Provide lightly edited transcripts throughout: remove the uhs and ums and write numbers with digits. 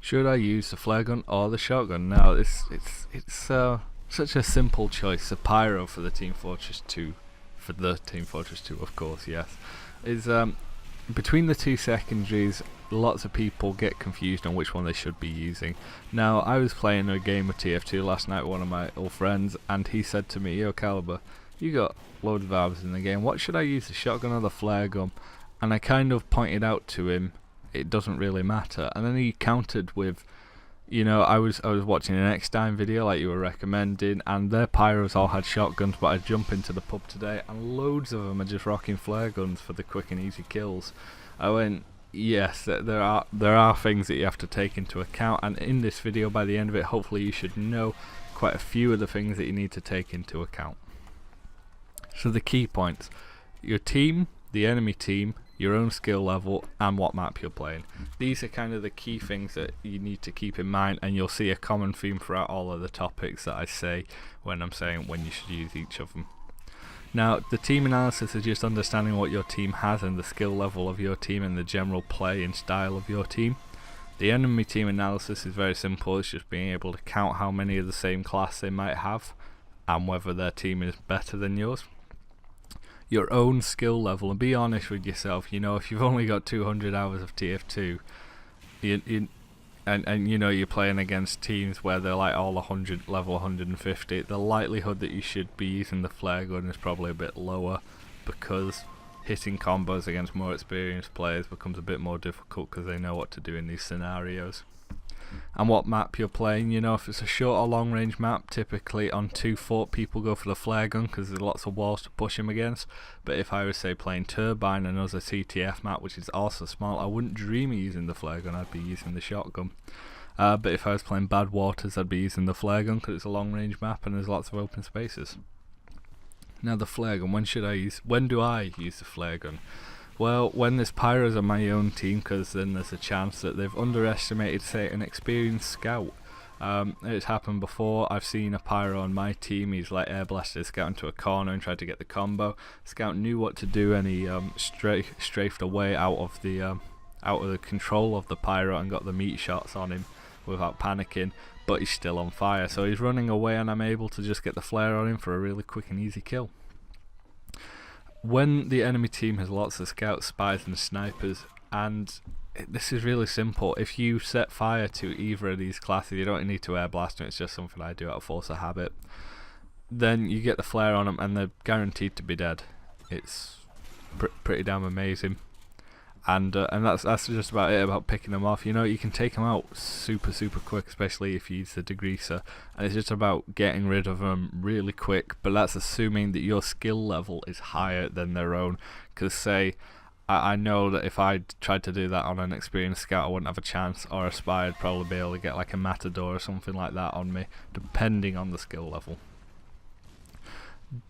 Should I use the flare gun or the shotgun? Now, it's such a simple choice. The pyro for the Team Fortress 2, of course, yes, is between the two secondaries. Lots of people get confused on which one they should be using. Now, I was playing a game of TF2 last night with one of my old friends, and he said to me, "Yo, Caliber, you got loads of arms in the game. What should I use, the shotgun or the flare gun?" And I kind of pointed out to him, it doesn't really matter. And then he countered with, I was watching an X-Time video like you were recommending, and their pyros all had shotguns, but I jump into the pub today and loads of them are just rocking flare guns for the quick and easy kills. I went, yes, there are things that you have to take into account, and in this video, by the end of it, hopefully you should know quite a few of the things that you need to take into account. So the key points: your team, the enemy team, your own skill level, and what map you're playing. These are kind of the key things that you need to keep in mind, and you'll see a common theme throughout all of the topics that I say when I'm saying when you should use each of them. Now, the team analysis is just understanding what your team has and the skill level of your team and the general play and style of your team. The enemy team analysis is very simple. It's just being able to count how many of the same class they might have and whether their team is better than yours. Your own skill level, and be honest with yourself. If you've only got 200 hours of TF2, and you're playing against teams where they're like all level 150, the likelihood that you should be using the flare gun is probably a bit lower, because hitting combos against more experienced players becomes a bit more difficult because they know what to do in these scenarios. And what map you're playing, if it's a short or long range map, typically on 2 fort people go for the flare gun because there's lots of walls to push him against. But if I was, say, playing Turbine, another CTF map which is also small, I wouldn't dream of using the flare gun. I'd be using the shotgun. But if I was playing Bad Waters, I'd be using the flare gun because it's a long range map and there's lots of open spaces. Now, the flare gun, when do I use the flare gun? Well, when there's pyros on my own team, because then there's a chance that they've underestimated, say, an experienced scout. It's happened before. I've seen a pyro on my team. He's like air blasted scout into a corner and tried to get the combo. Scout knew what to do, and he strafed away out of the control of the pyro and got the meat shots on him without panicking. But he's still on fire, so he's running away, and I'm able to just get the flare on him for a really quick and easy kill. When the enemy team has lots of scouts, spies and snipers, and this is really simple, if you set fire to either of these classes, you don't need to air blast them, it's just something I do out of force of habit, then you get the flare on them and they're guaranteed to be dead. It's pretty damn amazing. And that's just about it about picking them off. You can take them out super quick, especially if you use the degreaser, and it's just about getting rid of them really quick. But that's assuming that your skill level is higher than their own, because say I know that if I tried to do that on an experienced scout, I wouldn't have a chance, or a spy, I'd probably be able to get like a matador or something like that on me, depending on the skill level.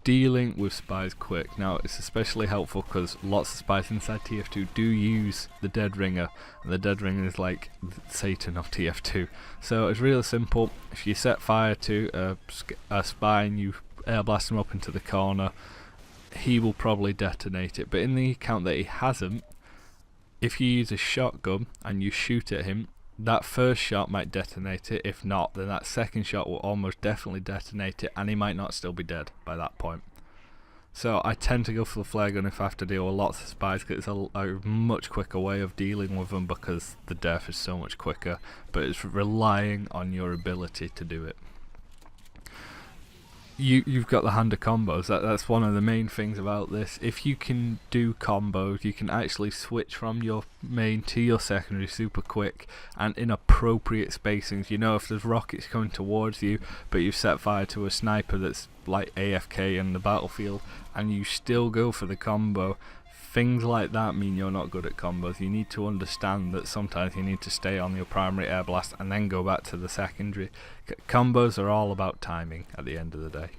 Dealing with spies quick. Now, it's especially helpful because lots of spies inside TF2 do use the dead ringer, and the dead ringer is like Satan of TF2. So it's really simple. If you set fire to a spy and you air blast him up into the corner, he will probably detonate it. But in the account that he hasn't, if you use a shotgun and you shoot at him, that first shot might detonate it. If not, then that second shot will almost definitely detonate it, and he might not still be dead by that point. So I tend to go for the flare gun if I have to deal with lots of spies, because it's a much quicker way of dealing with them, because the death is so much quicker, but it's relying on your ability to do it. You've got the hand of combos. That's one of the main things about this. If you can do combos, you can actually switch from your main to your secondary super quick and in appropriate spacings. If there's rockets coming towards you, but you've set fire to a sniper that's like AFK in the battlefield, and you still go for the combo, things like that mean you're not good at combos. You need to understand that sometimes you need to stay on your primary air blast and then go back to the secondary. Combos are all about timing at the end of the day.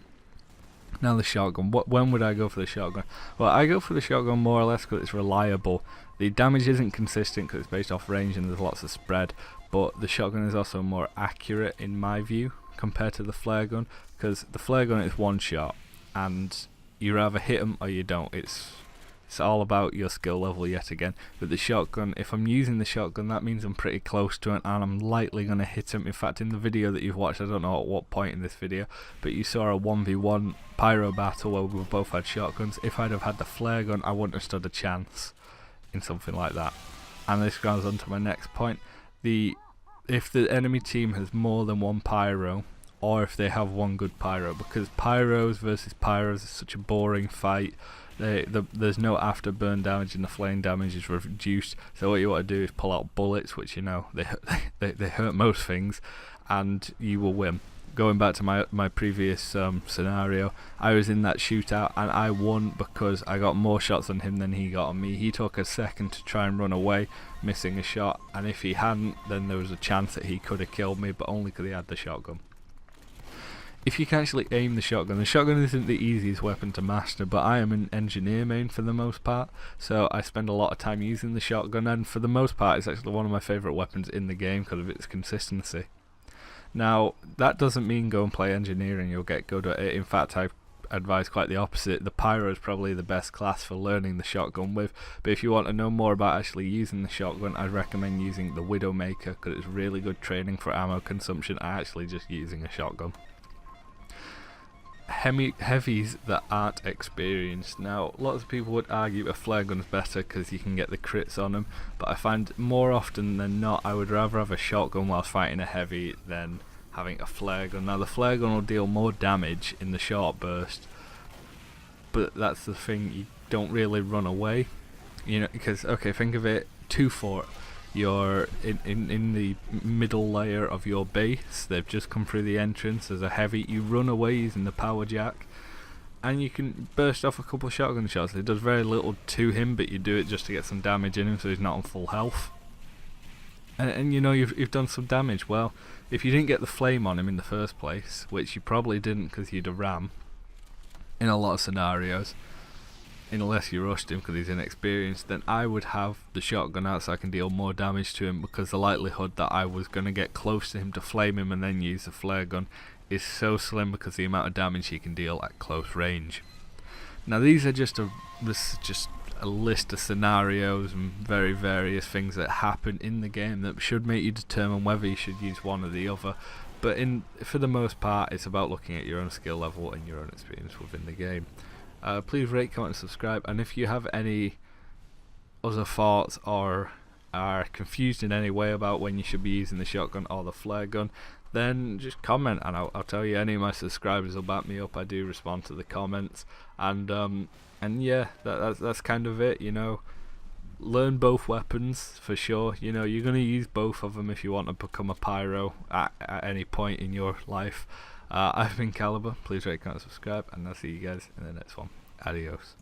Now, the shotgun. When would I go for the shotgun? Well, I go for the shotgun more or less because it's reliable. The damage isn't consistent because it's based off range and there's lots of spread, but the shotgun is also more accurate in my view compared to the flare gun, because the flare gun is one shot and you either hit them or you don't. It's all about your skill level yet again. With the shotgun, if I'm using the shotgun, that means I'm pretty close to it and I'm likely going to hit him. In fact, in the video that you've watched, I don't know at what point in this video, but you saw a 1v1 pyro battle where we both had shotguns. If I'd have had the flare gun, I wouldn't have stood a chance in something like that. And this goes on to my next point. If the enemy team has more than one pyro, or if they have one good pyro, because pyros versus pyros is such a boring fight. There's no afterburn damage and the flame damage is reduced, so what you want to do is pull out bullets, which you know they hurt most things, and you will win. Going back to my previous scenario, I was in that shootout and I won because I got more shots on him than he got on me. He took a second to try and run away, missing a shot, and if he hadn't, then there was a chance that he could have killed me, but only because he had the shotgun. If you can actually aim the shotgun isn't the easiest weapon to master, but I am an engineer main for the most part, so I spend a lot of time using the shotgun, and for the most part it's actually one of my favourite weapons in the game because of its consistency. Now, that doesn't mean go and play engineer and you'll get good at it. In fact, I advise quite the opposite. The pyro is probably the best class for learning the shotgun with, but if you want to know more about actually using the shotgun, I'd recommend using the Widowmaker because it's really good training for ammo consumption. I actually just using a shotgun. Heavies that aren't experienced. Now, lots of people would argue a flare gun's better because you can get the crits on them, but I find more often than not I would rather have a shotgun whilst fighting a heavy than having a flare gun. Now, the flare gun will deal more damage in the short burst, but that's the thing, you don't really run away, you know, because okay, think of it, 2-4. You're in the middle layer of your base, they've just come through the entrance, there's a heavy, you run away using the power jack and you can burst off a couple of shotgun shots. It does very little to him, but you do it just to get some damage in him so he's not on full health, and you know you've done some damage. Well, if you didn't get the flame on him in the first place, which you probably didn't because you'd have ram in a lot of scenarios, unless you rushed him because he's inexperienced, then I would have the shotgun out so I can deal more damage to him, because the likelihood that I was going to get close to him to flame him and then use the flare gun is so slim because of the amount of damage he can deal at close range. Now, these are just a list of scenarios and very various things that happen in the game that should make you determine whether you should use one or the other, but for the most part it's about looking at your own skill level and your own experience within the game. Please rate, comment and subscribe, and if you have any other thoughts or are confused in any way about when you should be using the shotgun or the flare gun, then just comment and I'll tell you. Any of my subscribers will back me up. I do respond to the comments, and yeah, that's kind of it, you know. Learn both weapons for sure. You know, you're going to use both of them if you want to become a pyro at any point in your life. I've been Caliber. Please rate, comment, subscribe, and I'll see you guys in the next one. Adios.